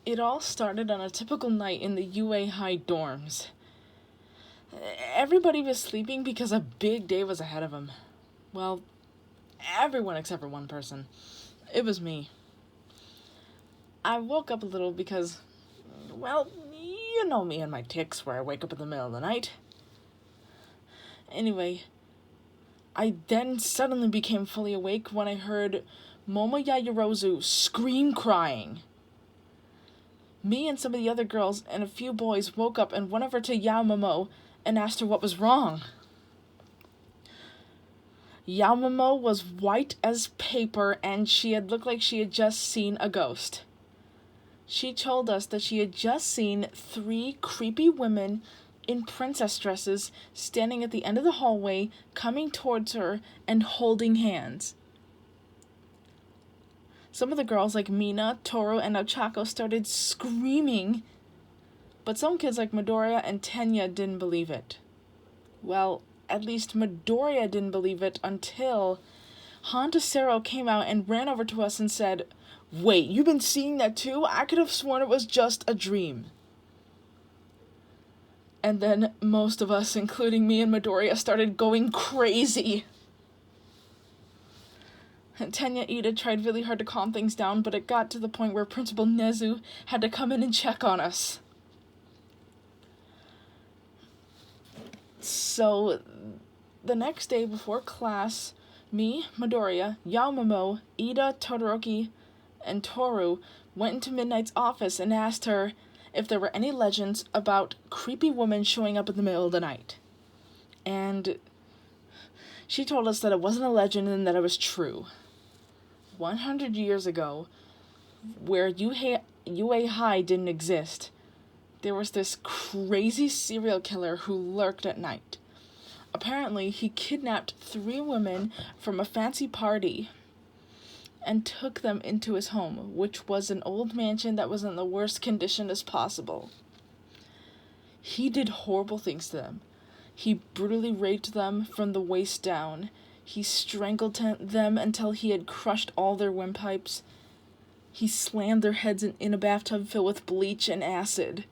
It all started on a typical night in the UA High dorms. Everybody was sleeping because a big day was ahead of them. Well, everyone except for one person. It was me. I woke up a little because, well, you know me and my tics where I wake up in the middle of the night. Anyway, I then suddenly became fully awake when I heard Momo Yayarozu scream crying. Me and some of the other girls and a few boys woke up and went over to Yao Momo and asked her what was wrong. Yao Momo was white as paper and she had looked like she had just seen a ghost. She told us that she had just seen 3 creepy women in princess dresses standing at the end of the hallway, coming towards her and holding hands. Some of the girls like Mina, Toru, and Ochako started screaming, but some kids like Midoriya and Tenya didn't believe it. Well, at least Midoriya didn't believe it until Hantasero came out and ran over to us and said, "Wait, you've been seeing that too? I could have sworn it was just a dream." And then most of us, including me and Midoriya, started going crazy. And Tenya Ida tried really hard to calm things down, but it got to the point where Principal Nezu had to come in and check on us. So, the next day before class, me, Midoriya, Yaomomo, Ida, Todoroki, and Toru went into Midnight's office and asked her if there were any legends about creepy women showing up in the middle of the night. And she told us that it wasn't a legend and that it was true. 100 years ago, where UA High didn't exist, there was this crazy serial killer who lurked at night. Apparently, he kidnapped 3 women from a fancy party and took them into his home, which was an old mansion that was in the worst condition as possible. He did horrible things to them. He brutally raped them from the waist down. He strangled them until he had crushed all their windpipes. He slammed their heads in a bathtub filled with bleach and acid.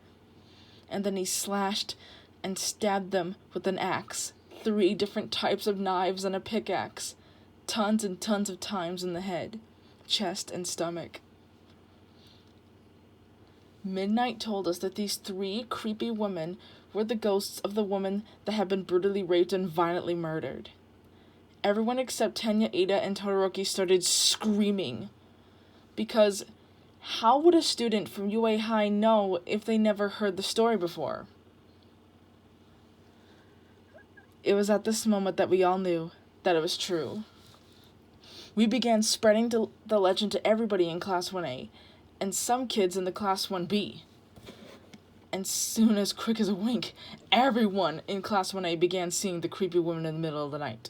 And then he slashed and stabbed them with an axe, 3 different types of knives and a pickaxe, tons and tons of times in the head, chest, and stomach. Midnight told us that these 3 creepy women were the ghosts of the woman that had been brutally raped and violently murdered. Everyone except Tenya, Ada, and Todoroki started screaming. Because how would a student from UA High know if they never heard the story before? It was at this moment that we all knew that it was true. We began spreading the legend to everybody in Class 1A, and some kids in the Class 1B. And soon as quick as a wink, everyone in Class 1A began seeing the creepy woman in the middle of the night.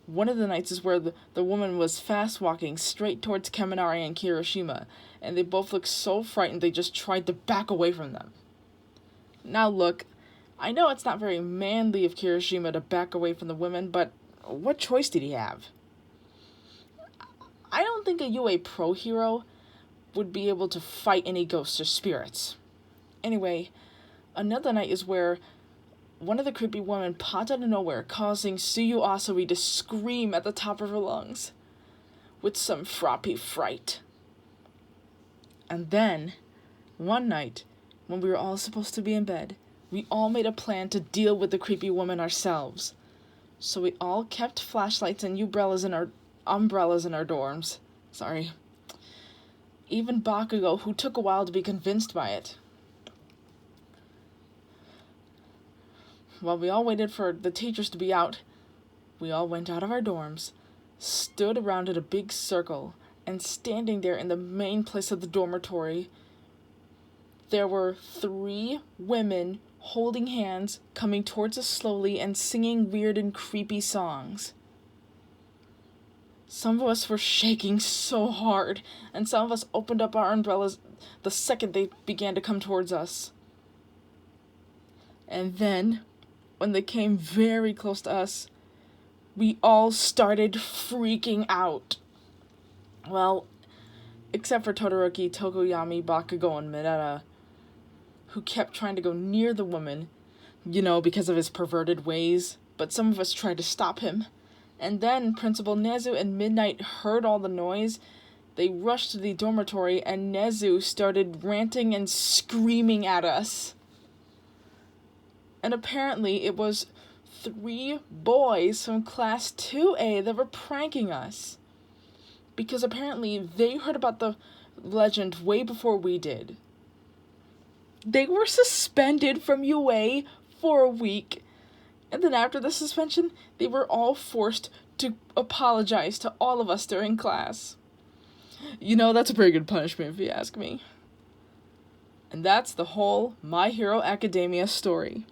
One of the nights is where the woman was fast walking straight towards Kaminari and Kirishima, and they both looked so frightened they just tried to back away from them. Now look, I know it's not very manly of Kirishima to back away from the women, but what choice did he have? I don't think a UA pro hero would be able to fight any ghosts or spirits. Anyway, another night is where one of the creepy women popped out of nowhere, causing Suyu Asui to scream at the top of her lungs, with some froppy fright. And then, one night, when we were all supposed to be in bed, we all made a plan to deal with the creepy woman ourselves. So we all kept flashlights and umbrellas in our dorms. Sorry. Even Bakugo, who took a while to be convinced by it. While we all waited for the teachers to be out, we all went out of our dorms, stood around in a big circle, and standing there in the main place of the dormitory, there were 3 women holding hands, coming towards us slowly and singing weird and creepy songs. Some of us were shaking so hard, and some of us opened up our umbrellas the second they began to come towards us. And then, when they came very close to us, we all started freaking out. Well, except for Todoroki, Tokoyami, Bakugo, and Mineta, who kept trying to go near the woman, because of his perverted ways, but some of us tried to stop him. And then Principal Nezu and Midnight heard all the noise. They rushed to the dormitory, and Nezu started ranting and screaming at us. And apparently it was 3 boys from Class 2A that were pranking us. Because apparently they heard about the legend way before we did. They were suspended from UA for a week. And then after the suspension, they were all forced to apologize to all of us during class. That's a pretty good punishment if you ask me. And that's the whole My Hero Academia story.